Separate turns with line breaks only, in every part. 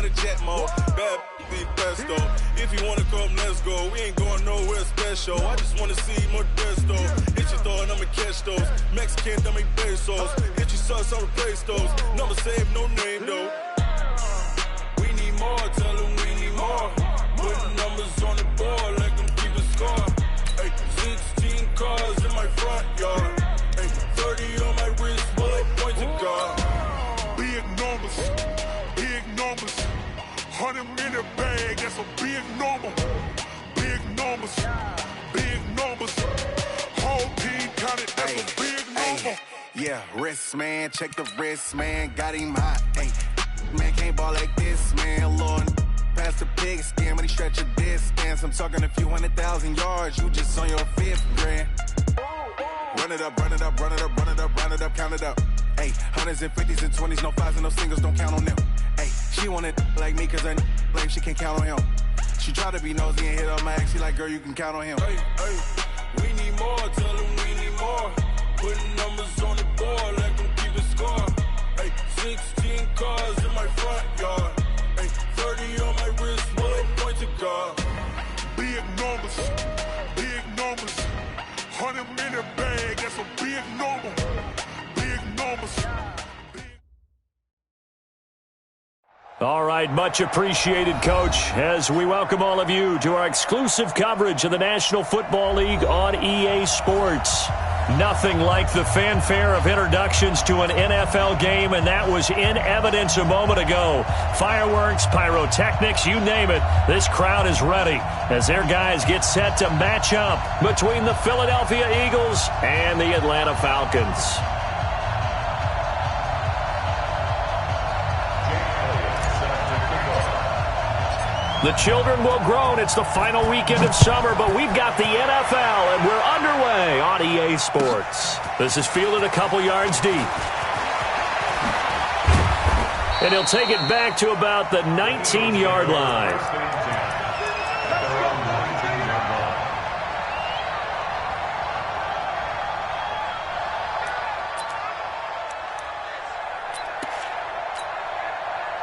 got a jet mode. Bad be pesto. If you wanna come, let's go. We ain't going nowhere special. I just wanna see more desto. Hit your throw and I'ma catch those. Mexican, dummy pesos. Hit your sus, I'll replace those. Number save, no name though. We need more, tell them we need more. Putting numbers on the board, let them keep a score. Ay, 16 cars in my front yard. Ay, 30 on my wrist, bullet point to God.
Big numbers, big numbers. 100 in the bag, that's a big number. Big numbers, big numbers. Whole team counted, that's a big number.
Yeah, wrist man, check the wrist man, got him hot. Ay, man can't ball like this, man. Lord, past the pig skin when he stretch a distance. I'm talking a few 100,000 yards, you just on your 5th grand. Run it up, run it up, run it up, run it up, run it up, count it up. Ay, hundreds and 50s and 20s, no 5s and no singles, don't count on them. Ay, she want it like me cause her lame, she can't count on him. She try to be nosy and hit on my ex, she like, girl, you can count on him.
Hey, hey, we need more, tell them we need more. Putting numbers on the board, let them keep a score. Hey, 16 cars in my front yard. Hey, 30 on my wrist, bullet point to God.
Big numbers, big numbers. 100 in the bag, that's a big number. Big numbers.
All right, much appreciated, Coach, as we welcome all of you to our exclusive coverage of the National Football League on EA Sports. Nothing like the fanfare of introductions to an NFL game, and that was in evidence a moment ago. Fireworks, pyrotechnics, you name it. This crowd is ready as their guys get set to match up between the Philadelphia Eagles and the Atlanta Falcons. The children will groan. It's the final weekend of summer, but we've got the NFL, and we're underway on EA Sports. This is fielded a couple yards deep. And he'll take it back to about the 19-yard line.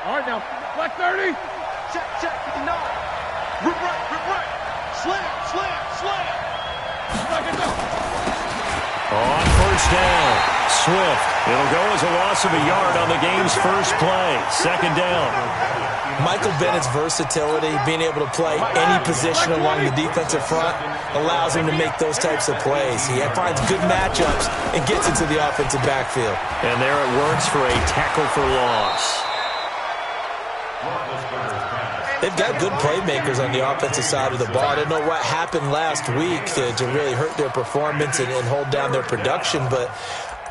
All right, now, black 30.
Check, 59. Rip right. Slam.
On first down, Swift. It'll go as a loss of a yard on the game's first play. Second down.
Michael Bennett's versatility, being able to play any position along the defensive front, allows him to make those types of plays. He finds good matchups and gets into the offensive backfield.
And there it works for a tackle for loss.
They've got good playmakers on the offensive side of the ball. I don't know what happened last week to really hurt their performance and hold down their production, but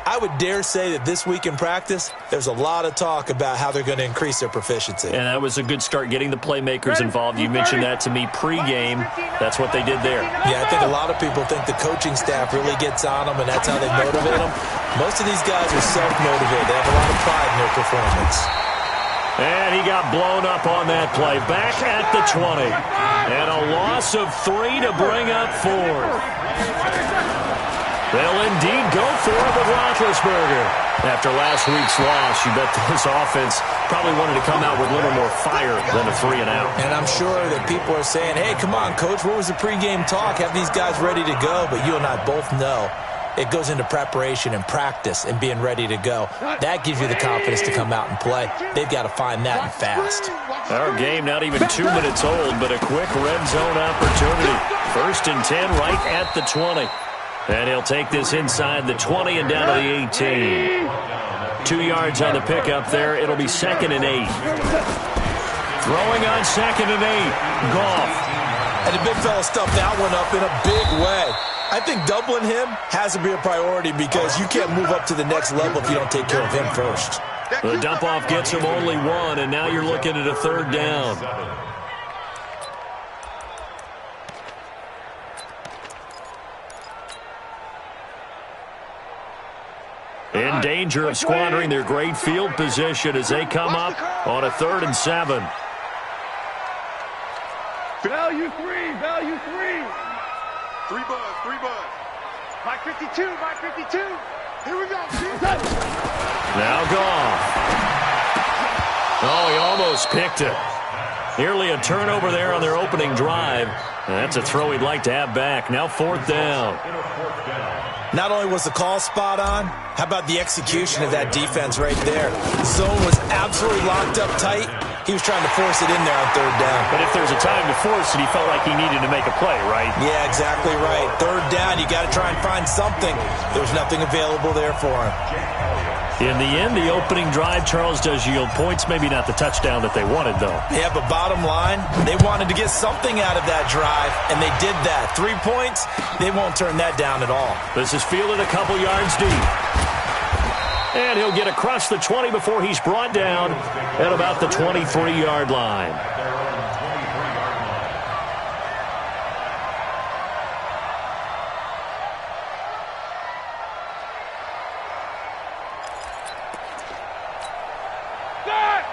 I would dare say that this week in practice, there's a lot of talk about how they're going to increase their proficiency.
And that was a good start, getting the playmakers involved. You mentioned that to me pregame. That's what they did there.
Yeah, I think a lot of people think the coaching staff really gets on them, and that's how they motivate them. Most of these guys are self-motivated. They have a lot of pride in their performance.
And he got blown up on that play. Back at the 20. And a loss of 3 to bring up 4. They'll indeed go for it with Roethlisberger. After last week's loss, you bet this offense probably wanted to come out with a little more fire than a 3-and-out.
And I'm sure that people are saying, hey, come on, Coach, what was the pregame talk? Have these guys ready to go? But you and I both know it goes into preparation and practice and being ready to go. That gives you the confidence to come out and play. They've got to find that and fast.
Our game not even 2 minutes old, but a quick red zone opportunity. 1st and 10 right at the 20. And he'll take this inside the 20 and down to the 18. 2 yards on the pickup there. It'll be 2nd and 8. Throwing on 2nd and 8. Goff.
And the big fella stuffed that one up in a big way. I think doubling him has to be a priority because you can't move up to the next level if you don't take care of him first.
The dump-off gets him only 1, and now you're looking at a 3rd down. In danger of squandering their great field position as they come up on a 3rd and 7.
Value 3.
3 buzz.
Mike 52. Here we go.
Now Goff. Oh, he almost picked it. Nearly a turnover there on their opening drive. That's a throw he'd like to have back. Now 4th down.
Not only was the call spot on, how about the execution of that defense right there? Zone was absolutely locked up tight. He was trying to force it in there on 3rd down.
But if there's a time to force it, he felt like he needed to make a play, right?
Yeah, exactly right. 3rd down, you got to try and find something. There's nothing available there for him.
In the end, the opening drive, Charles, does yield points. Maybe not the touchdown that they wanted, though.
Yeah, but bottom line, they wanted to get something out of that drive, and they did that. 3 points, they won't turn that down at all.
This is fielded a couple yards deep. And he'll get across the 20 before he's brought down at about the 23-yard line.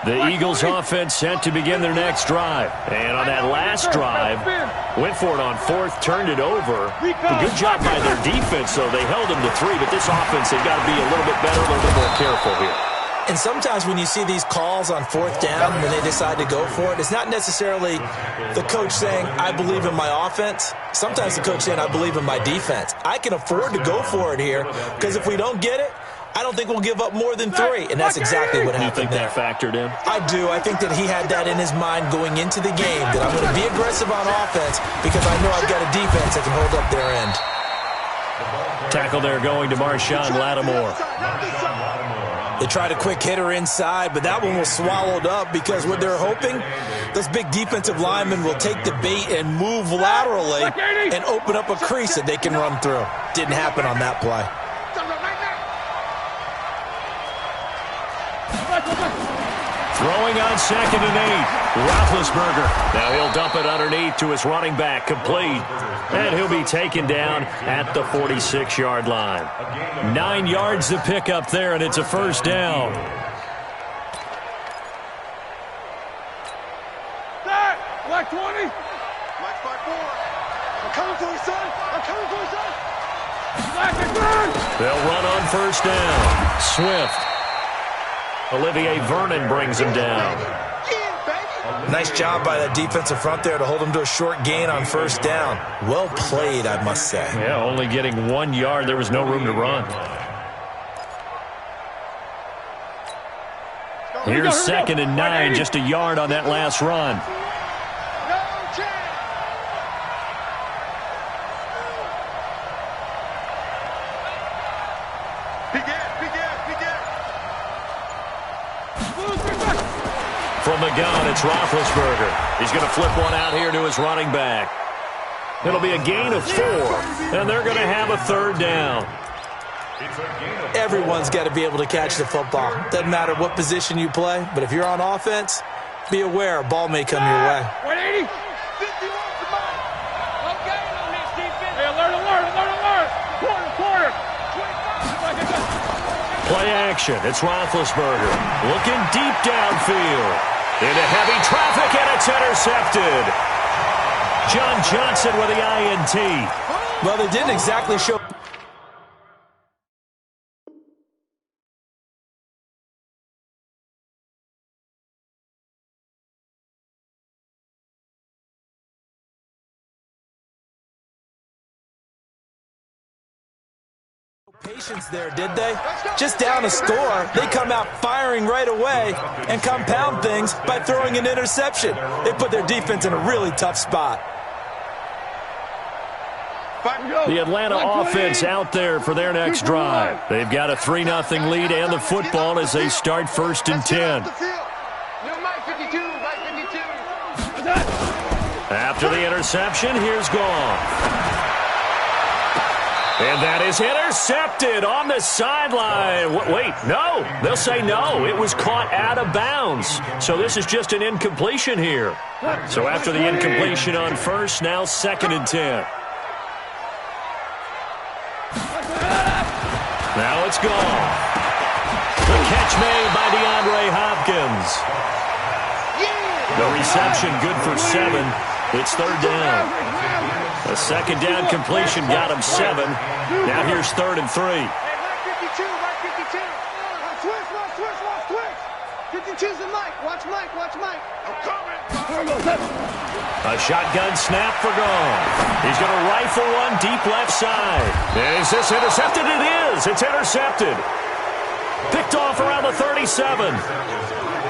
The Eagles offense set to begin their next drive. And on that last drive, went for it on 4th, turned it over. A good job by their defense, though. They held them to 3, but this offense, they've got to be a little bit better, a little bit more careful here.
And sometimes when you see these calls on 4th down, when they decide to go for it, it's not necessarily the coach saying, I believe in my offense. Sometimes the coach saying, I believe in my defense. I can afford to go for it here, because if we don't get it, I don't think we'll give up more than 3, and that's exactly what happened there.
You think that factored in?
I do. I think that he had that in his mind going into the game, that I'm going to be aggressive on offense because I know I've got a defense that can hold up their end.
Tackle there going to Marshawn Lattimore.
They tried a quick hitter inside, but that one was swallowed up because what they're hoping, those big defensive linemen will take the bait and move laterally and open up a crease that they can run through. Didn't happen on that play.
Throwing on 2nd and 8. Roethlisberger. Now he'll dump it underneath to his running back. Complete. And he'll be taken down at the 46-yard line. 9 yards to pick up there, and it's a 1st down.
Black 20. Black 5-4. I'm coming for you, son. I'm coming for you, son. Black and burn.
They'll run on 1st down. Swift. Olivier Vernon brings him down.
Nice job by that defensive front there to hold him to a short gain on 1st down. Well played, I must say.
Yeah, only getting 1 yard. There was no room to run. Here's 2nd and 9, just a yard on that last run. From the gun, it's Roethlisberger. He's going to flip one out here to his running back. It'll be a gain of 4, and they're going to have a 3rd down.
Everyone's got to be able to catch the football. Doesn't matter what position you play, but if you're on offense, be aware a ball may come your way.
180. 51 to mine. Okay on this defense. Hey, alert. Quarter. 25.
Play action. It's Roethlisberger. Looking deep downfield. Into heavy traffic, and it's intercepted. John Johnson with the INT.
Well, they didn't exactly show. Patience there, did they? Just down a score, they come out firing right away and compound things by throwing an interception. They put their defense in a really tough spot.
The Atlanta offense out there for their next drive. They've got a 3-0 lead and the football as they start 1st and 10. After the interception, here's Goff. And that is intercepted on the sideline. Wait, no. They'll say no. It was caught out of bounds. So this is just an incompletion here. So after the incompletion on 1st, now 2nd and 10. Now it's gone. The catch made by DeAndre Hopkins. The reception good for 7. It's 3rd down. A 2nd down completion got him 7. Now here's 3rd and 3.
52's the Mike. Watch Mike. Watch Mike.
I'm coming.
A shotgun snap for gone. He's going to rifle one deep left side. And is this intercepted? It is. It's intercepted. Picked off around the 37.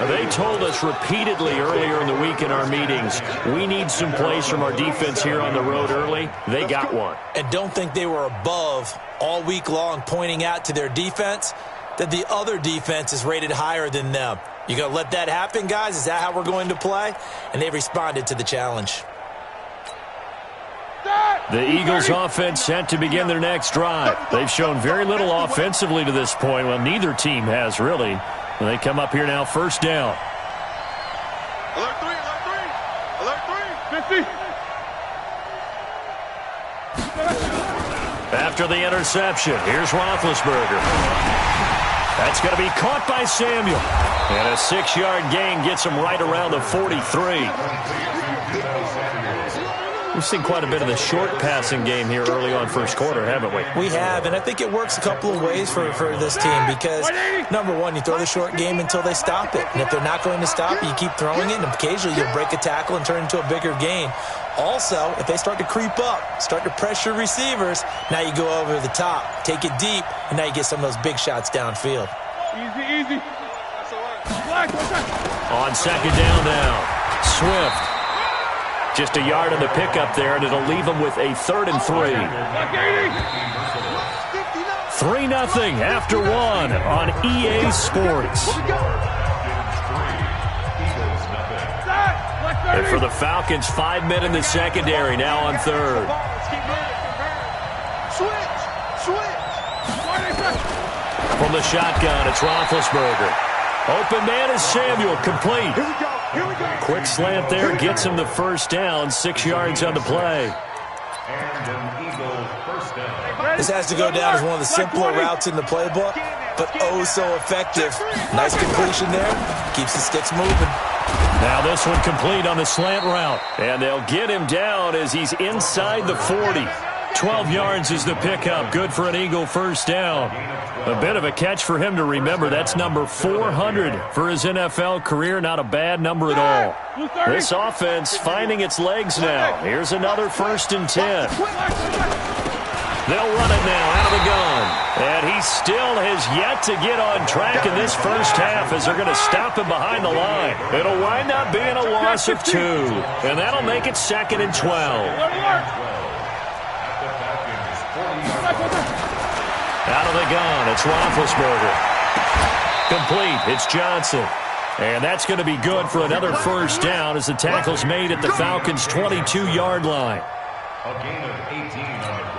They told us repeatedly earlier in the week in our meetings, we need some plays from our defense here on the road early. They got one.
And don't think they were above all week long pointing out to their defense that the other defense is rated higher than them. You going to let that happen, guys? Is that how we're going to play? And they responded to the challenge.
The Eagles offense set to begin their next drive. They've shown very little offensively to this point. Well, neither team has really. When they come up here now, first down.
Alert 3, alert 3. Alert 3. 50.
After the interception, here's Roethlisberger. That's going to be caught by Samuel. And a 6-yard gain gets him right around the 43. We've seen quite a bit of the short passing game here early on first quarter, haven't we?
We have, and I think it works a couple of ways for this team because, number one, you throw the short game until they stop it. And if they're not going to stop it, you keep throwing it, and occasionally you'll break a tackle and turn it into a bigger gain. Also, if they start to creep up, start to pressure receivers, now you go over the top, take it deep, and now you get some of those big shots downfield.
Easy.
On second down now, Swift. Just a yard on the pickup there, and it'll leave them with a 3rd and 3. 3-0 after 1 on EA Sports. And for the Falcons, 5 men in the secondary, now on 3rd. From the shotgun, it's Roethlisberger. Open man is Samuel, complete. Quick slant there, gets him the first down, 6 yards on the play.
This has to go down as one of the simpler routes in the playbook, but oh so effective. Nice completion there, keeps the sticks moving.
Now this one complete on the slant route, and they'll get him down as he's inside the 40. 12 yards is the pickup, good for an Eagle first down. A bit of a catch for him to remember. That's number 400 for his NFL career. Not a bad number at all. This offense finding its legs now. Here's another 1st and 10. They'll run it now out of the gun. And he still has yet to get on track in this first half as they're going to stop him behind the line. It'll wind up being a loss of 2. And that'll make it 2nd and 12. Out of the gun, it's Roethlisberger. Complete, it's Johnson. And that's going to be good for another first down as the tackle's made at the Falcons' 22-yard line.
A gain of 18 on the play.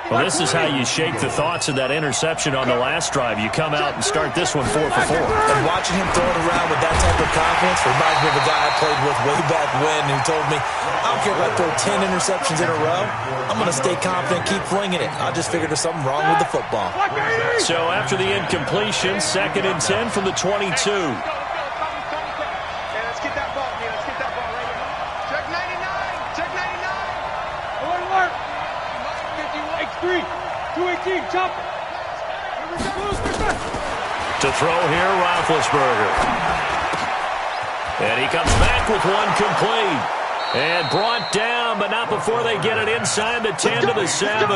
Well, this is how you shake the thoughts of that interception on the last drive. You come out and start this one 4 for 4.
And watching him throw it around with that type of confidence reminds me of a guy I played with way back when who told me, I don't care if I throw 10 interceptions in a row, I'm going to stay confident, keep flinging it. I just figured there's something wrong with the football.
So after the incompletion, 2nd and 10 from the 22.
Let's get that ball, man. Let's get that ball right here. Check 99. Check 99.
Alert. X3. 218. Chop.
To throw here, Roethlisberger. And he comes back with one complete. And brought down, but not before they get it inside the 10 to the 7.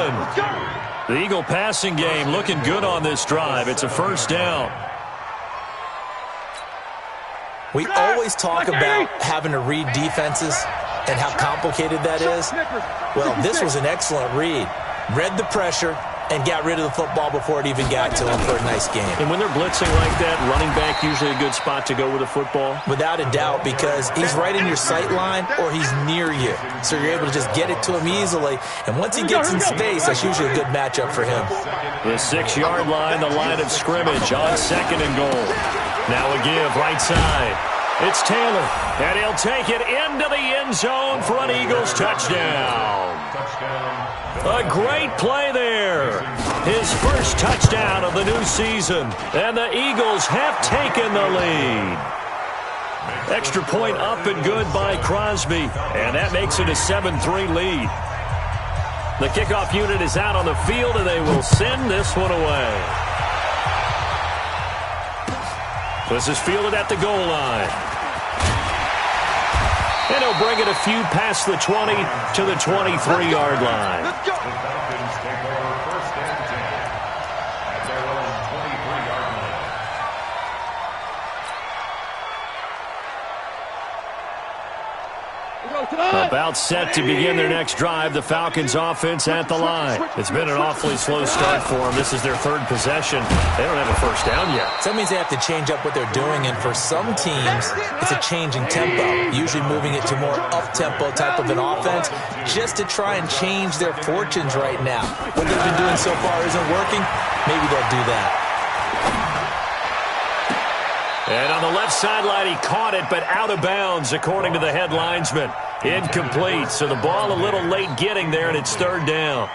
The Eagle passing game looking good on this drive. It's a first down.
We always talk about having to read defenses and how complicated that is. Well, this was an excellent read. Read the pressure and got rid of the football before it even got to him for a nice game.
And when they're blitzing like that, running back usually a good spot to go with the football?
Without a doubt, because he's right in your sight line or he's near you. So you're able to just get it to him easily. And once he gets in space, that's usually a good matchup for him.
The 6-yard line, the line of scrimmage on 2nd and goal. Now a give right side. It's Taylor, and he'll take it into the end zone for an Eagles touchdown. A great play there. His first touchdown of the new season, and the Eagles have taken the lead. Extra point up and good by Crosby, and that makes it a 7-3 lead. The kickoff unit is out on the field, and they will send this one away. This is fielded at the goal line. And he'll bring it a few past the 20 to the 23-yard line.
Let's go.
The Falcons take over first and 10 at their own 23-yard line.
About set to begin their next drive, the Falcons offense at the line. It's been an awfully slow start for them. This is their third possession. They don't have a first down yet.
So that means they have to change up what they're doing, and for some teams, it's a change in tempo, usually moving it to more up-tempo type of an offense just to try and change their fortunes right now. What they've been doing so far isn't working. Maybe they'll do that.
And on the left sideline, he caught it, but out of bounds, according to the head linesman. Incomplete, so the ball a little late getting there, and it's third down.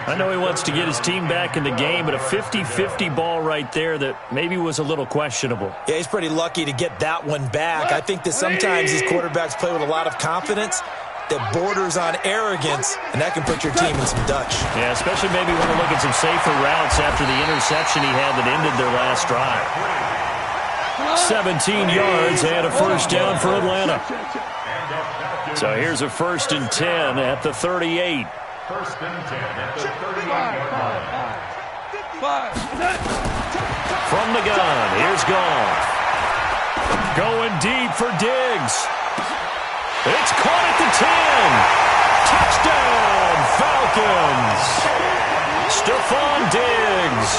I know he wants to get his team back in the game, but a 50-50 ball right there that maybe was a little questionable.
Yeah, he's pretty lucky to get that one back. I think that sometimes these quarterbacks play with a lot of confidence that borders on arrogance, and that can put your team in some Dutch.
Yeah, especially maybe when you look at some safer routes after the interception he had that ended their last drive. 17 yards and a first down for Atlanta. So here's a 1st and 10 at the 38.
First and 10 at the 38-yard line.
From the gun, here's Goff. Going deep for Diggs. It's caught at the 10. Touchdown, Falcons. Stephon Diggs,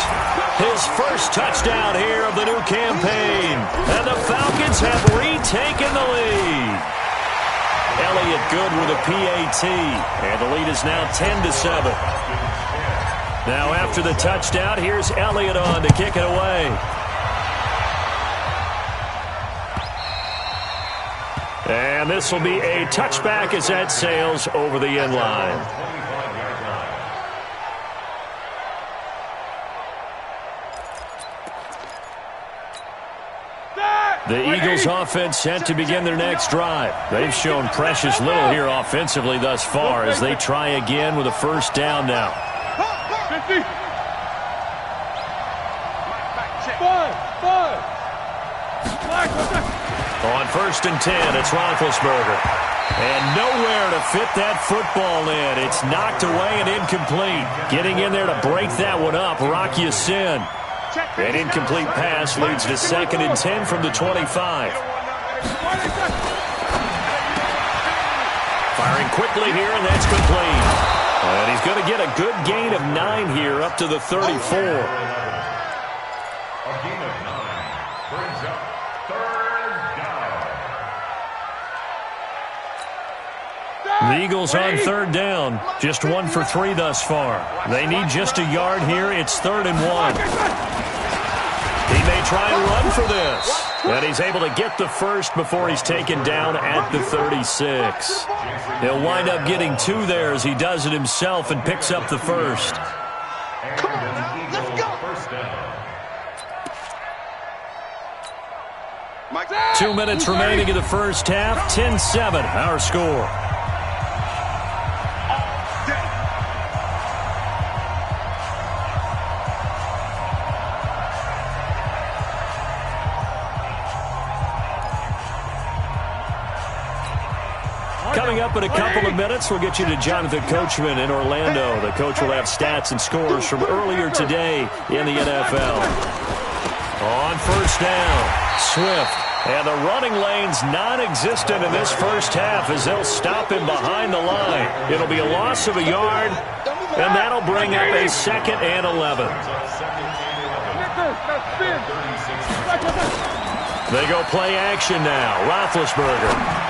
his first touchdown here of the new campaign. And the Falcons have retaken the lead. Elliott good with a PAT. And the lead is now 10-7. Now after the touchdown, here's Elliott on to kick it away. And this will be a touchback as that sails over the end line. The Eagles offense set to begin their next drive. They've shown precious little here offensively thus far as they try again with a first down now.
50. 5.
On 1st and 10, it's Roethlisberger. And nowhere to fit that football in. It's knocked away and incomplete. Getting in there to break that one up, Rock Ya-Sin. An incomplete pass leads to 2nd and 10 from the 25. Firing quickly here, and that's complete. And he's going to get a good gain of 9 here up to the 34.
A gain of 9 brings up 3rd down.
The Eagles on 3rd down. Just 1 for 3 thus far. They need just a yard here. It's 3rd and 1. He may try and run for this. And he's able to get the first before he's taken down at the 36. He'll wind up getting 2 there as he does it himself and picks up the first.
Come on now, let's go.
First down.
2 minutes remaining in the first half. 10-7, our score. Coming up in a couple of minutes, we'll get you to Jonathan Coachman in Orlando. The coach will have stats and scores from earlier today in the NFL. On first down, Swift. And the running lane's non-existent in this first half as they'll stop him behind the line. It'll be a loss of a yard, and that'll bring up a 2nd and 11. They go play action now. Roethlisberger.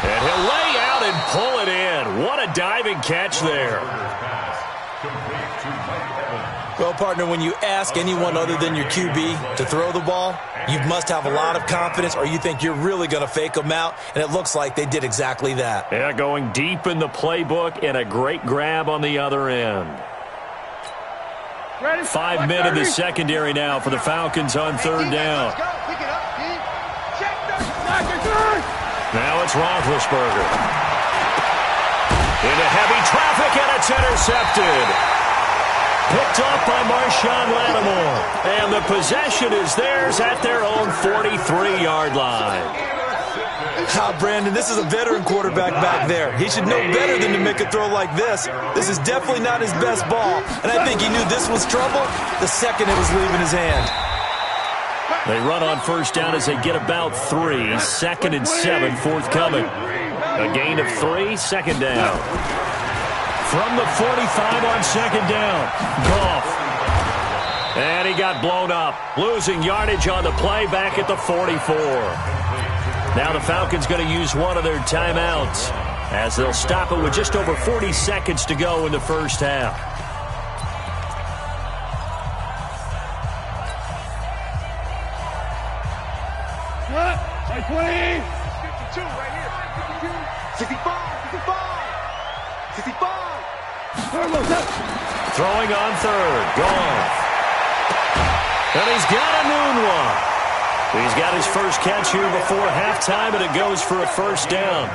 And he'll lay out and pull it in. What a diving catch there.
Well, partner, when you ask anyone other than your QB to throw the ball, you must have a lot of confidence or you think you're really going to fake them out, and it looks like they did exactly that.
Yeah, going deep in the playbook and a great grab on the other end. 5 men in the secondary now for the Falcons on 3rd down. Now it's Roethlisberger. Into heavy traffic, and it's intercepted. Picked off by Marshawn Lattimore. And the possession is theirs at their own 43-yard line.
Brandon, this is a veteran quarterback back there. He should know better than to make a throw like this. This is definitely not his best ball, and I think he knew this was trouble the second it was leaving his hand.
They run on first down as they get about 3. 2nd and 7 forthcoming. A gain of 3, 2nd down. From the 45 on 2nd down, Goff. And he got blown up, losing yardage on the play back at the 44. Now the Falcons going to use one of their timeouts as they'll stop it with just over 40 seconds to go in the first half.
What? 20!
52 right here. 65!
Throwing on 3rd, Goff. And he's got a noon one. He's got his first catch here before halftime, and it goes for a first down.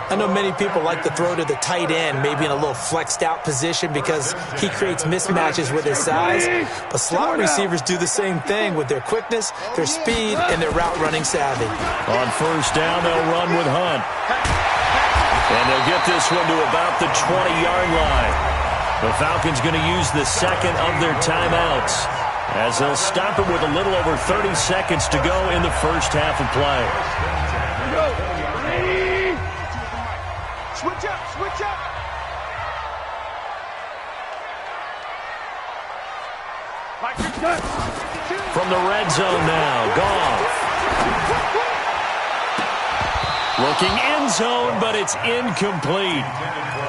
I know many people like to throw to the tight end, maybe in a little flexed out position because he creates mismatches with his size. But slot receivers do the same thing with their quickness, their speed, and their route running savvy.
On first down, they'll run with Hunt. And they'll get this one to about the 20-yard line. The Falcons going to use the second of their timeouts as they'll stop it with a little over 30 seconds to go in the first half of play.
Switch up, switch up.
From the red zone now, Goff. Looking end zone, but it's incomplete.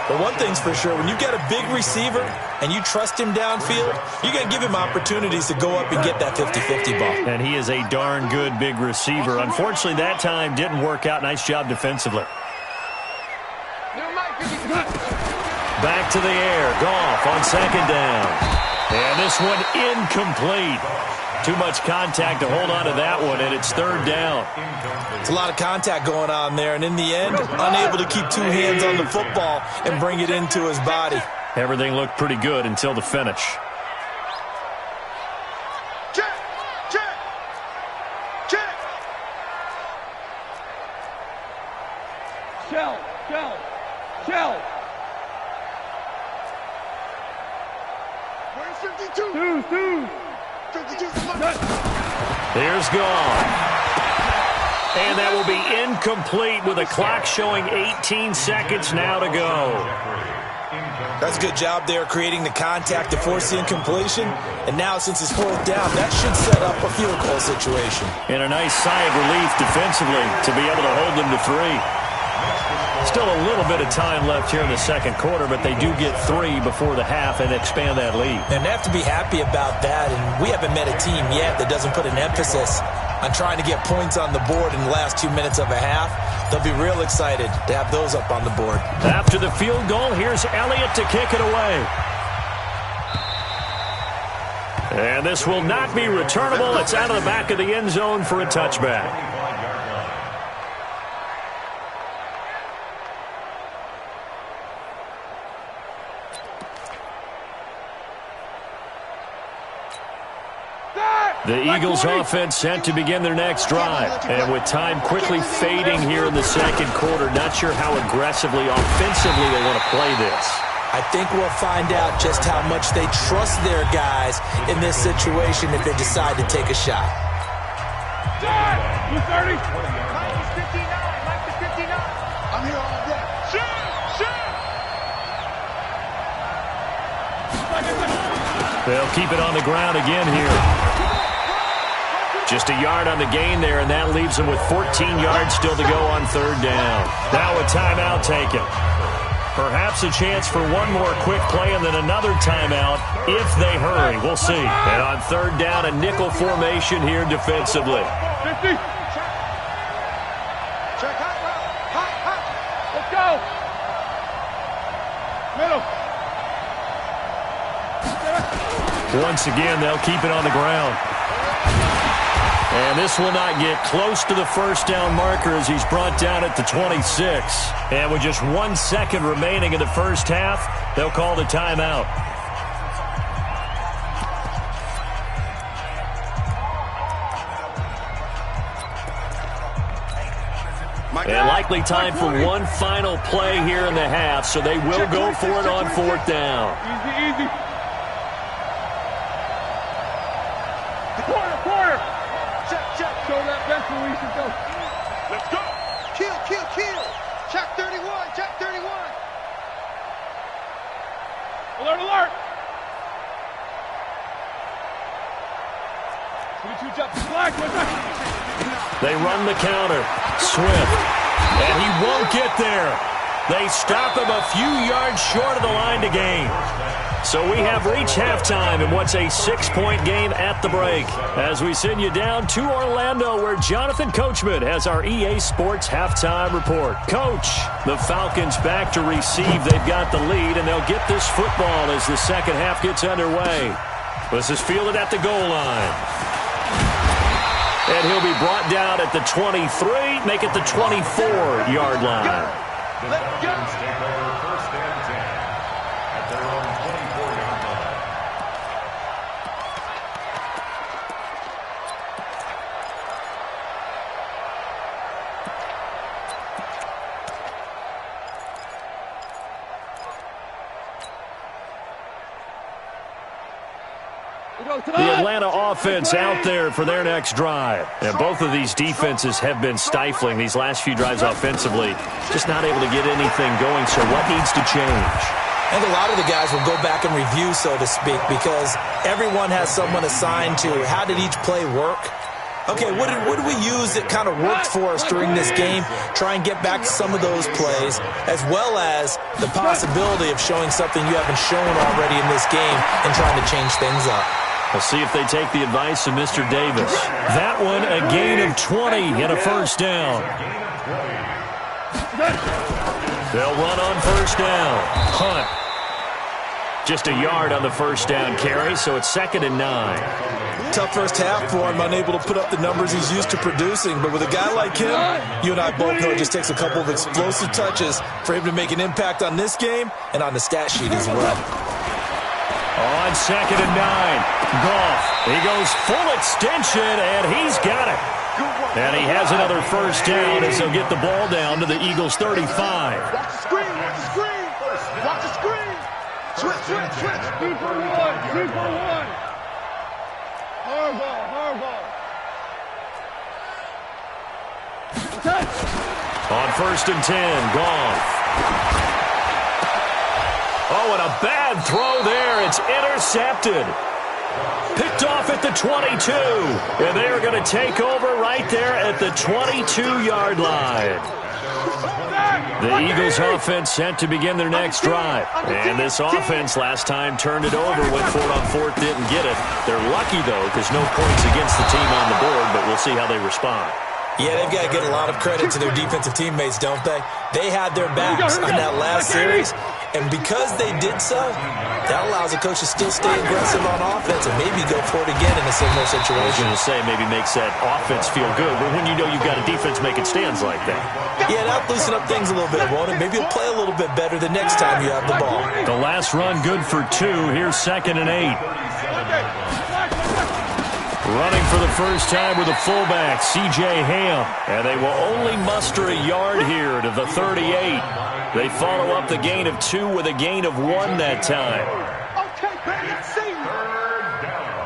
But one thing's for sure, when you've got a big receiver and you trust him downfield, you're going to give him opportunities to go up and get that 50-50 ball.
And he is a darn good big receiver. Unfortunately, that time didn't work out. Nice job defensively. Back to the air. Goff on 2nd down. And this one incomplete. Too much contact to hold on to that one, and it's 3rd down.
It's a lot of contact going on there, and in the end, unable to keep 2 hands on the football and bring it into his body.
Everything looked pretty good until the finish.
Check, check, check.
Shell.
Where's 52?
Two.
52.
Here's Goff. And that will be incomplete with a clock showing 18 seconds now to go.
That's a good job there creating the contact to force the incompletion. And now since it's 4th down, that should set up a field goal situation.
And a nice sigh of relief defensively to be able to hold them to 3. Still a little bit of time left here in the second quarter, but they do get 3 before the half and expand that lead.
And they have to be happy about that. And we haven't met a team yet that doesn't put an emphasis on trying to get points on the board in the last 2 minutes of a half. They'll be real excited to have those up on the board.
After the field goal, here's Elliott to kick it away. And this will not be returnable. It's out of the back of the end zone for a touchback. The Eagles offense set to begin their next drive. And with time quickly fading here in the second quarter, not sure how aggressively, offensively they want to play this.
I think we'll find out just how much they trust their guys in this situation if they decide to take a shot.
230.
Mike is 59. I'm here all day.
They'll keep it on the ground again here. Just a yard on the gain there, and that leaves them with 14 yards still to go on 3rd down. Now a timeout taken. Perhaps a chance for one more quick play and then another timeout if they hurry. We'll see. And on 3rd down, a nickel formation here defensively.
50.
Check hot.
Let's go. Middle.
Once again, they'll keep it on the ground. And this will not get close to the first down marker as he's brought down at the 26. And with just 1 second remaining in the first half, they'll call the timeout. And likely time for one final play here in the half, so they will go for it on fourth down.
Easy. Corner. Check. Show that best where we should go.
Let's go. Kill. Check 31.
Alert. 22 jump flag.
They run the counter. Swift. And he won't get there. They stop him a few yards short of the line to gain. So we have reached halftime in what's a 6-point game at the break. As we send you down to Orlando, where Jonathan Coachman has our EA Sports halftime report. Coach, the Falcons back to receive. They've got the lead, and they'll get this football as the second half gets underway. This is fielded at the goal line. And he'll be brought down at the 23, make it the 24-yard line.
The Falcons take over first and 10 at their own 24-yard line.
The Atlanta offense out there for their next drive. And both of these defenses have been stifling these last few drives offensively. Just not able to get anything going, so what needs to change?
I think a lot of the guys will go back and review, so to speak, because everyone has someone assigned to how did each play work. Okay, what did we use that kind of worked for us during this game? Try and get back to some of those plays, as well as the possibility of showing something you haven't shown already in this game and trying to change things up.
We'll see if they take the advice of Mr. Davis. That one, a gain of 20 and a first down. They'll run on first down. Hunt. Just a yard on the first down carry, so it's 2nd and 9.
Tough first half for him, unable to put up the numbers he's used to producing. But with a guy like him, you and I both know it just takes a couple of explosive touches for him to make an impact on this game and on the stat sheet as well.
On 2nd and 9, Goff. He goes full extension, and he's got it. And he has another first down as he'll get the ball down to the Eagles' 35.
Watch the screen. Switch.
2 for 1. Hardball.
On 1st and 10, Goff. Oh, and a bad throw there. It's intercepted. Picked off at the 22. And they are going to take over right there at the 22-yard line. The Eagles offense set to begin their next drive. And this offense last time turned it over, went for it on 4th, didn't get it. They're lucky, though, because no points against the team on the board, but we'll see how they respond.
Yeah, they've got to get a lot of credit to their defensive teammates, don't they? They had their backs on that last series, and because they did so, that allows the coach to still stay aggressive on offense and maybe go for it again in a similar situation.
I was going to say maybe makes that offense feel good, but when you know you've got a defense making stands like that.
Yeah, that'll loosen up things a little bit, won't it? Maybe you'll play a little bit better the next time you have the ball.
The last run good for 2. Here's 2nd and 8. Running for the first time with a fullback, C.J. Ham. And they will only muster a yard here to the 38. They follow up the gain of 2 with a gain of 1 that time.
Okay, baby, let's see.
Third down.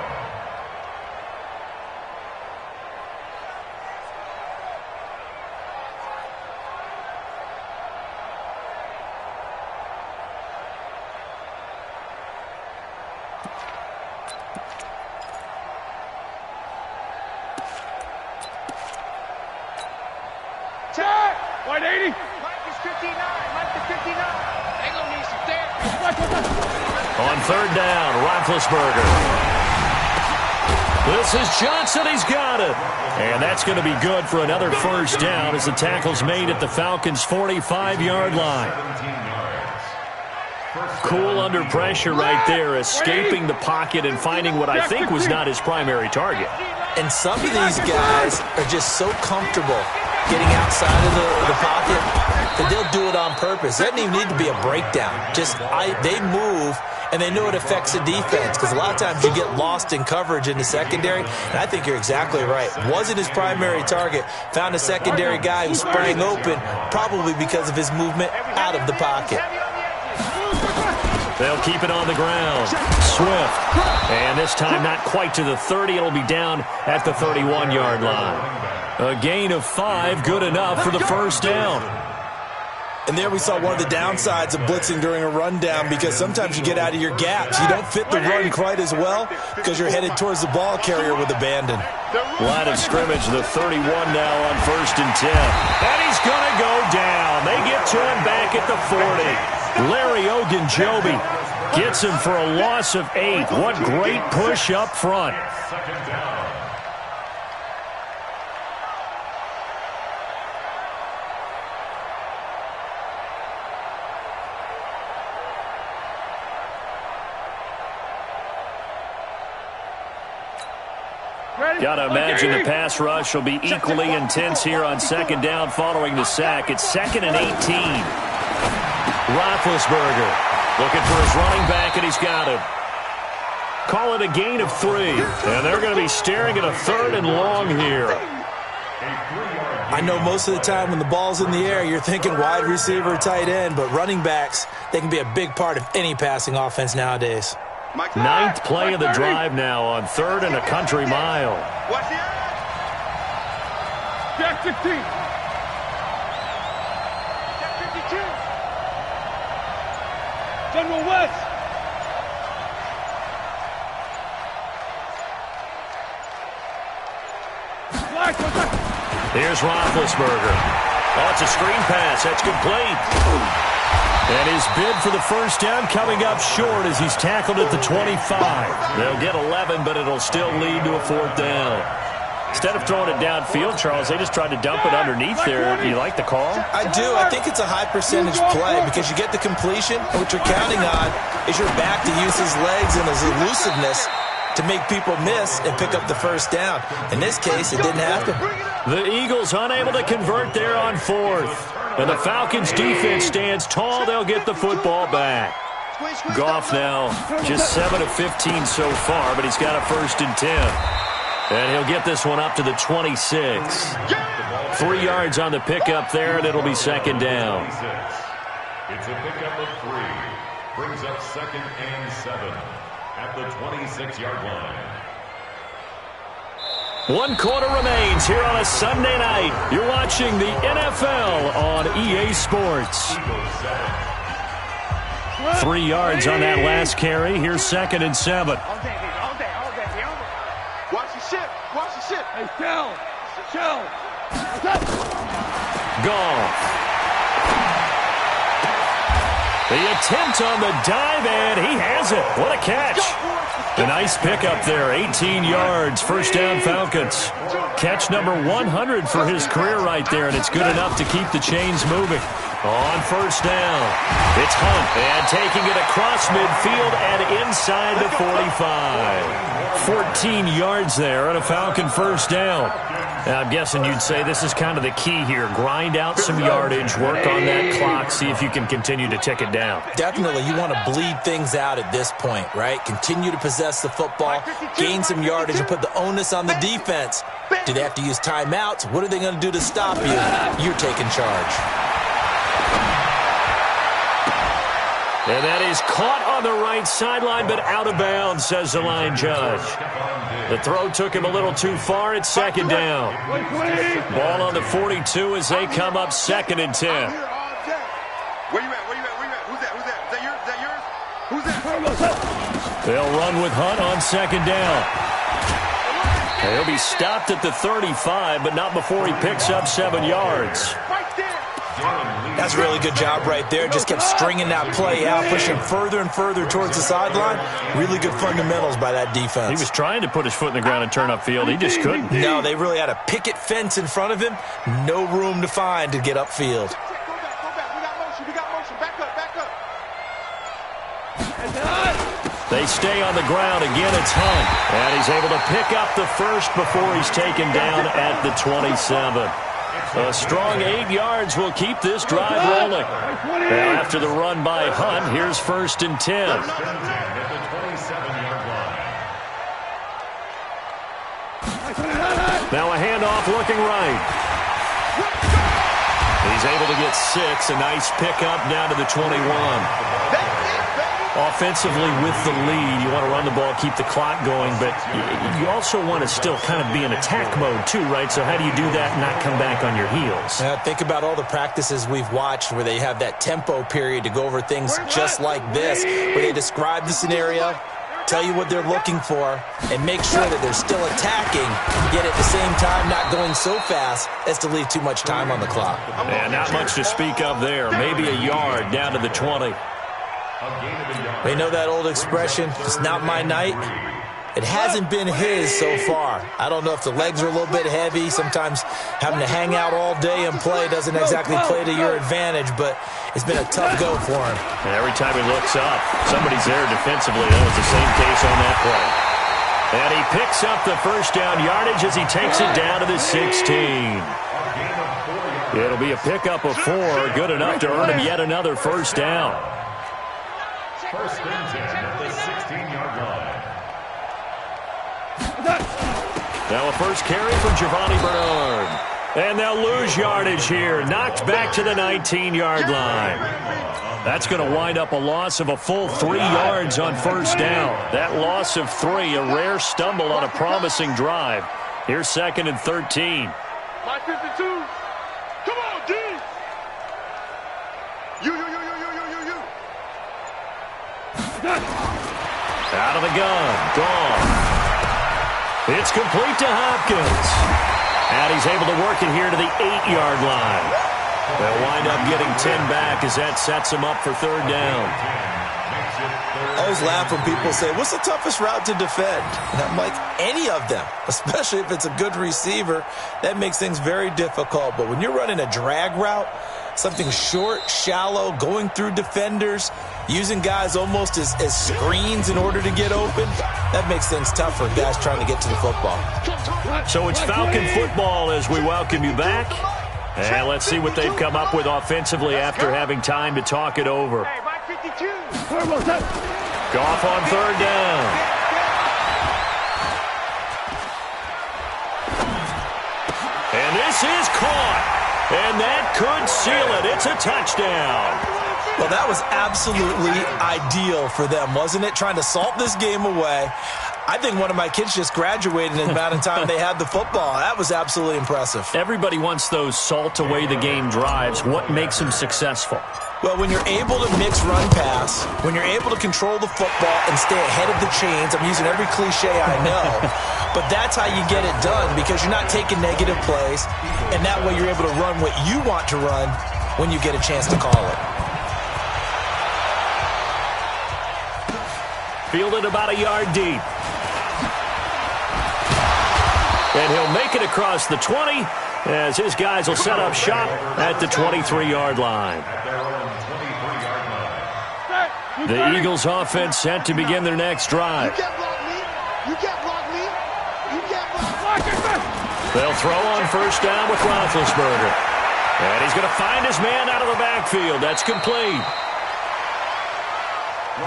Check! 180.
Mike is 59. They gonna need some therapy.
On 3rd down, Roethlisberger. This is Johnson. He's got it. And that's going to be good for another first down as the tackle's made at the Falcons' 45-yard line. Cool under pressure right there, escaping the pocket and finding what I think was not his primary target.
And some of these guys are just so comfortable getting outside of the pocket that they'll do it on purpose. It doesn't even need to be a breakdown. They move, and they know it affects the defense, because a lot of times you get lost in coverage in the secondary, and I think you're exactly right. Wasn't his primary target. Found a secondary guy who sprang open, probably because of his movement out of the pocket.
They'll keep it on the ground. Swift. And this time not quite to the 30. It'll be down at the 31-yard line. A gain of 5, good enough for the first down.
And there we saw one of the downsides of blitzing during a rundown, because sometimes you get out of your gaps. You don't fit the run quite as well because you're headed towards the ball carrier with abandon.
Line of scrimmage, the 31 now on 1st and 10. And he's going to go down. They get to him back at the 40. Larry Ogunjobi gets him for a loss of 8. What great push up front. Got to imagine the pass rush will be equally intense here on 2nd down following the sack. It's 2nd and 18. Roethlisberger looking for his running back, and he's got him. Call it a gain of 3. And they're going to be staring at a 3rd and long here.
I know most of the time when the ball's in the air, you're thinking wide receiver, tight end, but running backs, they can be a big part of any passing offense nowadays.
9th play of the drive now on 3rd and a country mile.
Watch the edge.
Jack 15.
Jack 52.
General West.
Here's Roethlisberger. Oh, it's a screen pass. That's complete. And his bid for the first down coming up short as he's tackled at the 25. They'll get 11, but it'll still lead to a 4th down. Instead of throwing it downfield, Charles, they just tried to dump it underneath there. Do you like the call?
I do. I think it's a high percentage play because you get the completion, and what you're counting on is your back to use his legs and his elusiveness to make people miss and pick up the first down. In this case, it didn't happen.
The Eagles unable to convert there on 4th. And the Falcons' defense stands tall. They'll get the football back. Goff now just 7 of 15 so far, but he's got a 1st and 10. And he'll get this one up to the 26. 3 yards on the pickup there, and it'll be 2nd down.
It's a pickup of 3. Brings up 2nd and 7 at the 26-yard line.
1 quarter remains here on a Sunday night. You're watching the NFL on EA Sports. 3 yards on that last carry. Here's 2nd and 7.
All day. Watch the ship. Watch the ship.
Hey, Shell.
Goff. The attempt on the dive, and he has it. What a catch. A nice pickup there, 18 yards, 1st down Falcons. Catch number 100 for his career right there, and it's good enough to keep the chains moving. On 1st down, it's Hunt, and taking it across midfield and inside the 45. 14 yards there on a Falcon 1st down. Now, I'm guessing you'd say this is kind of the key here. Grind out some yardage, work on that clock, see if you can continue to tick it down.
Definitely, you want to bleed things out at this point, right? Continue to possess the football, gain some yardage, and put the onus on the defense. Do they have to use timeouts? What are they going to do to stop you? You're taking charge.
And that is caught on the right sideline, but out of bounds, says the line judge. The throw took him a little too far. It's 2nd down. Ball on the 42 as they come up 2nd and 10.
Where you at? Who's that? Is that yours?
They'll run with Hunt on 2nd down. He'll be stopped at the 35, but not before he picks up 7 yards.
That's a really good job right there. Just kept stringing that play out, pushing further and further towards the sideline. Really good fundamentals by that defense.
He was trying to put his foot in the ground and turn upfield. He just couldn't.
No, they really had a picket fence in front of him. No room to find to get upfield.
Go back. We got motion. Back up.
They stay on the ground. Again, it's Hunt. And he's able to pick up the first before he's taken down at the 27. A strong 8 yards will keep this drive rolling. Now, after the run by Hunt, here's 1st and 10. Now a handoff looking right. He's able to get 6. A nice pickup down to the 21. Offensively with the lead, you want to run the ball, keep the clock going, but you also want to still kind of be in attack mode too, right? So how do you do that and not come back on your heels?
Think about all the practices we've watched where they have that tempo period to go over things just like this, where they describe the scenario, tell you what they're looking for, and make sure that they're still attacking, yet at the same time not going so fast as to leave too much time on the clock.
And not much to speak of there. Maybe a yard down to the 20.
They know that old expression, it's not my night. It hasn't been his so far. I don't know if the legs are a little bit heavy. Sometimes having to hang out all day and play doesn't exactly play to your advantage, but it's been a tough go for him.
And every time he looks up, somebody's there defensively. That was the same case on that play. And he picks up the first down yardage as he takes it down to the 16. It'll be a pickup of 4, good enough to earn him yet another first down.
1st and 10 at the 16-yard line.
Now a first carry for Giovanni Bernard. And they'll lose yardage here. Knocked back to the 19-yard line. That's going to wind up a loss of a full 3 yards on first down. That loss of 3, a rare stumble on a promising drive. Here's 2nd and 13.
My 52. Come on, D. You.
Out of the gun. Gone. It's complete to Hopkins. And he's able to work it here to the 8-yard line. They'll wind up getting 10 back as that sets him up for 3rd down.
I always laugh when people say, what's the toughest route to defend? And I'm like, any of them, especially if it's a good receiver. That makes things very difficult. But when you're running a drag route, something short, shallow, going through defenders, using guys almost as screens in order to get open, that makes things tough for guys trying to get to the football.
So it's Falcon football as we welcome you back. And let's see what they've come up with offensively after having time to talk it over.
Hey, my 52.
Goff on 3rd down. And this is caught. And that could seal it. It's a touchdown.
Well, that was absolutely ideal for them, wasn't it? Trying to salt this game away. I think one of my kids just graduated in the amount of time they had the football. That was absolutely impressive.
Everybody wants those salt away the game drives. What makes them successful?
Well, when you're able to mix run pass, when you're able to control the football and stay ahead of the chains, I'm using every cliche I know, but that's how you get it done because you're not taking negative plays, and that way you're able to run what you want to run when you get a chance to call it.
Fielded about a yard deep. And he'll make it across the 20 as his guys will set up shop at the 23-yard line. The Eagles offense set to begin their next drive.
You can't block me. You can't block me. You can't block me.
They'll throw on first down with Roethlisberger. And he's going to find his man out of the backfield. That's complete.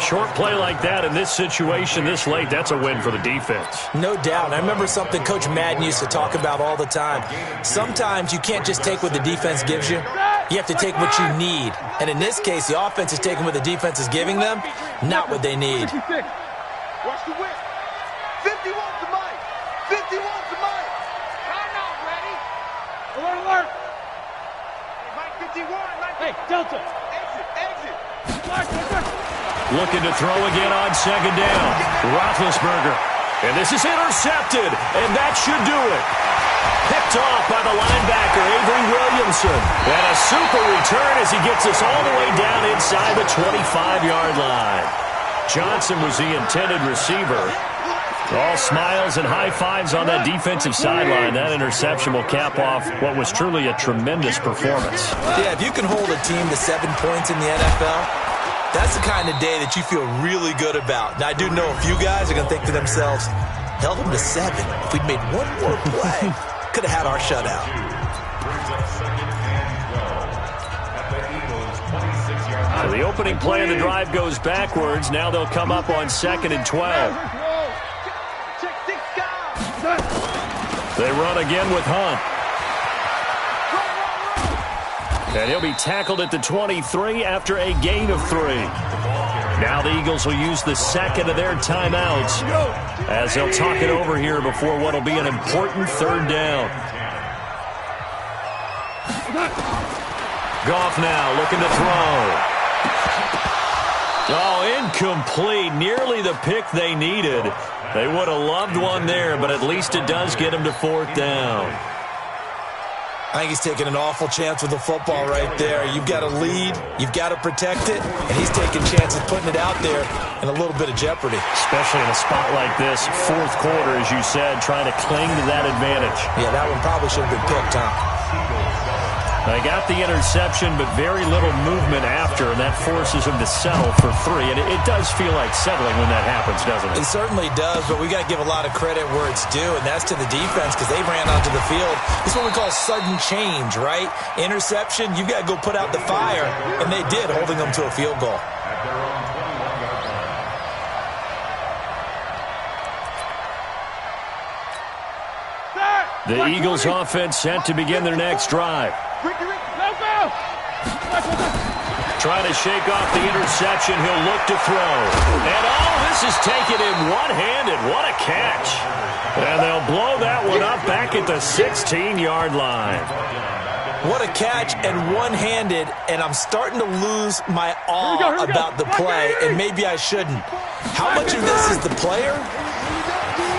Short play like that in this situation this late, that's a win for the defense.
No doubt. I remember something Coach Madden used to talk about all the time. Sometimes you can't just take what the defense gives you. You have to take what you need. And in this case, the offense is taking what the defense is giving them, not what they need.
Watch the whip. 50 wants the mic. 50 wants the mic. I'm not ready. Alert. Hey, Mike 51. Mike 51. Hey, Delta. Exit.
Looking to throw again on second down. Roethlisberger. And this is intercepted. And that should do it. Picked off by the linebacker, Avery Williamson. And a super return as he gets us all the way down inside the 25-yard line. Johnson was the intended receiver. All smiles and high fives on that defensive sideline. That interception will cap off what was truly a tremendous performance.
Yeah, if you can hold a team to 7 points in the NFL, That's the kind of day that you feel really good about. Now, I do know a few guys are going to think to themselves, held them to 7. If we'd made one more play, could have had our shutout.
So the opening play of the drive goes backwards. Now they'll come up on 2nd and 12. They run again with Hunt. And he'll be tackled at the 23 after a gain of 3. Now the Eagles will use the second of their timeouts as they'll talk it over here before what will be an important 3rd down. Goff now looking to throw. Oh, incomplete. Nearly the pick they needed. They would have loved one there, but at least it does get them to 4th down.
I think he's taking an awful chance with the football right there. You've got to lead, you've got to protect it, and he's taking chances putting it out there in a little bit of jeopardy.
Especially in a spot like this, 4th quarter, as you said, trying to cling to that advantage.
Yeah, that one probably should have been picked, huh?
They got the interception, but very little movement after, and that forces them to settle for 3. And it does feel like settling when that happens, doesn't it?
It certainly does, but we got to give a lot of credit where it's due, and that's to the defense because they ran onto the field. This is what we call sudden change, right? Interception, you've got to go put out the fire, and they did, holding them to a field goal.
The Eagles offense set to begin their next drive. Trying to shake off the interception. He'll look to throw. And this is taken in one-handed. What a catch. And they'll blow that one up back at the 16-yard line.
What a catch and one-handed, and I'm starting to lose my awe about the play, and maybe I shouldn't. How much of this is the player?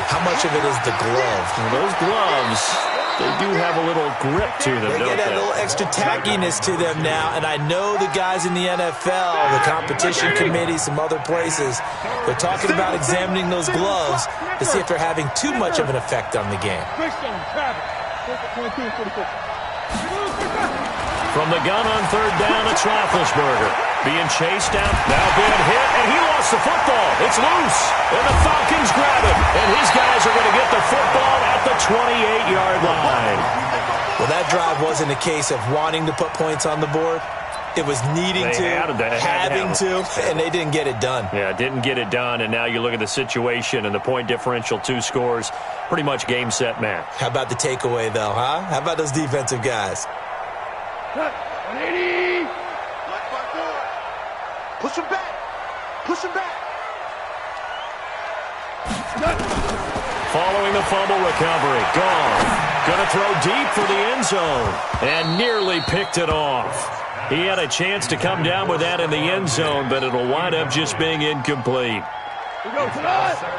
How much of it is the glove?
Well, those gloves, they do have a little grip to them,
don't they? They get that little extra tackiness to them now, and I know the guys in the NFL, the competition committee, some other places, they're talking about examining those gloves to see if they're having too much of an effect on the game.
From the gun on 3rd down, it's Roethlisberger. Being chased down, now being hit, and he lost the football. It's loose, and the Falcons grab it. And his guys are going to get the football at the 28-yard line.
Well, that drive wasn't a case of wanting to put points on the board. It was needing having to, and they didn't get it done.
Yeah, didn't get it done, and now you look at the situation and the point differential, 2 scores, pretty much game, set, match.
How about the takeaway, though, huh? How about those defensive guys?
180. Push him back. Push him back.
Following the fumble recovery, Goff going to throw deep for the end zone and nearly picked it off. He had a chance to come down with that in the end zone, but it'll wind up just being incomplete.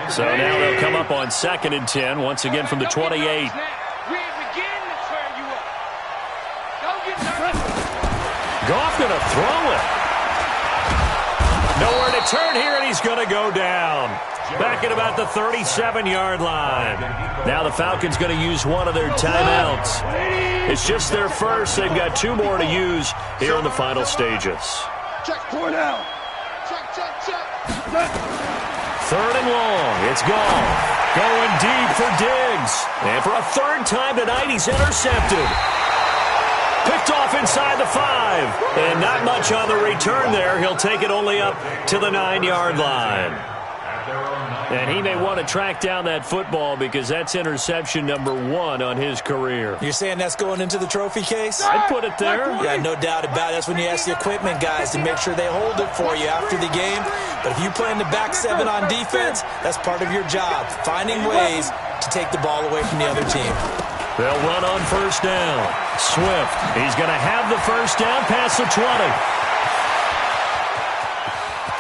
So now they'll come up on 2nd and 10, once again from the 28. Goff going to throw it. Nowhere to turn here, and he's going to go down. Back at about the 37-yard line. Now the Falcons going to use one of their timeouts. It's just their first. They've got 2 more to use here in the final stages.
Check, 4 down. Check.
3rd and long. It's Goff. Going deep for Diggs. And for a 3rd time tonight, he's intercepted. Picked off inside the 5. And not much on the return there. He'll take it only up to the 9-yard line. And he may want to track down that football because that's interception number 1 on his career.
You're saying that's going into the trophy case?
I'd put it there.
Yeah, no doubt about it. That's when you ask the equipment guys to make sure they hold it for you after the game. But if you play in the back 7 on defense, that's part of your job, finding ways to take the ball away from the other team.
They'll run on 1st down. Swift, he's going to have the 1st down past the 20.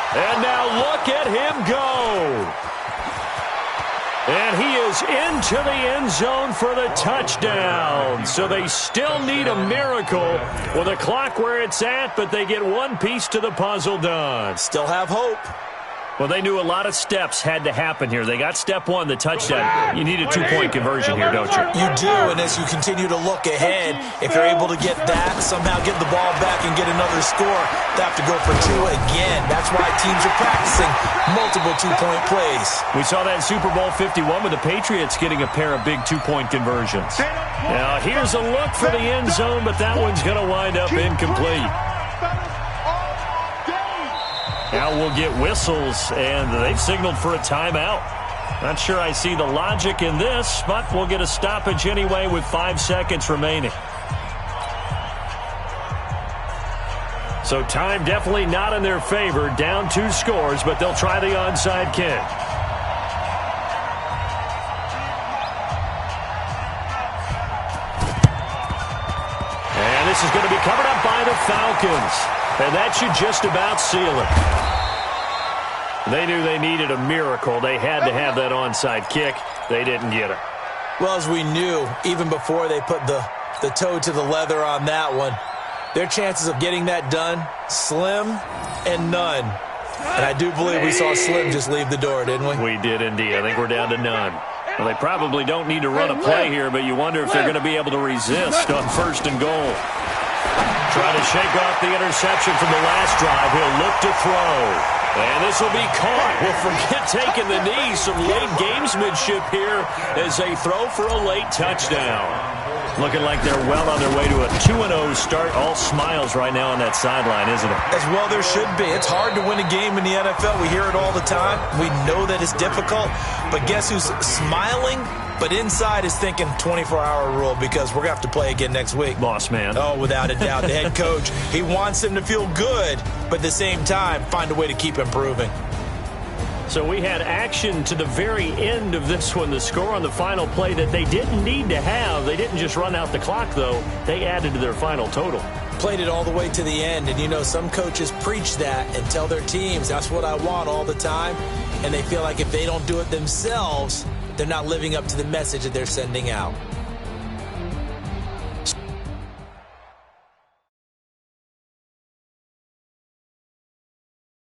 And now look at him go. And he is into the end zone for the touchdown. So they still need a miracle with the clock where it's at, but they get one piece to the puzzle done.
Still have hope.
Well, they knew a lot of steps had to happen here. They got step one, the touchdown. You need a 2-point conversion here, don't you?
You do, and as you continue to look ahead, if you're able to get that, somehow get the ball back and get another score, they have to go for 2 again. That's why teams are practicing multiple 2-point plays.
We saw that in Super Bowl 51 with the Patriots getting a pair of big 2-point conversions. Now, here's a look for the end zone, but that one's going to wind up incomplete. Now we'll get whistles, and they've signaled for a timeout. Not sure I see the logic in this, but we'll get a stoppage anyway with 5 seconds remaining. So time definitely not in their favor. Down 2 scores, but they'll try the onside kick. And this is going to be covered up by the Falcons. And that should just about seal it. They knew they needed a miracle. They had to have that onside kick. They didn't get it.
Well, as we knew, even before they put the toe to the leather on that one, their chances of getting that done, slim and none. And I do believe we saw Slim just leave the door, didn't we?
We did indeed. I think we're down to none. Well, they probably don't need to run a play here, but you wonder if they're going to be able to resist on 1st and goal. Trying to shake off the interception from the last drive. He'll look to throw. And this will be caught. Well, forget taking the knee. Some late gamesmanship here as they throw for a late touchdown. Looking like they're well on their way to a 2-0 start. All smiles right now on that sideline, isn't it?
As well there should be. It's hard to win a game in the NFL. We hear it all the time. We know that it's difficult. But guess who's smiling? But inside is thinking 24-hour rule because we're going to have to play again next week.
Boss man.
Oh, without a doubt. The head coach, he wants him to feel good, but at the same time, find a way to keep improving.
So we had action to the very end of this one. The score on the final play that they didn't need to have. They didn't just run out the clock, though. They added to their final total.
Played it all the way to the end, and you know some coaches preach that and tell their teams, that's what I want all the time, and they feel like if they don't do it themselves, they're not living up to the message that they're sending out.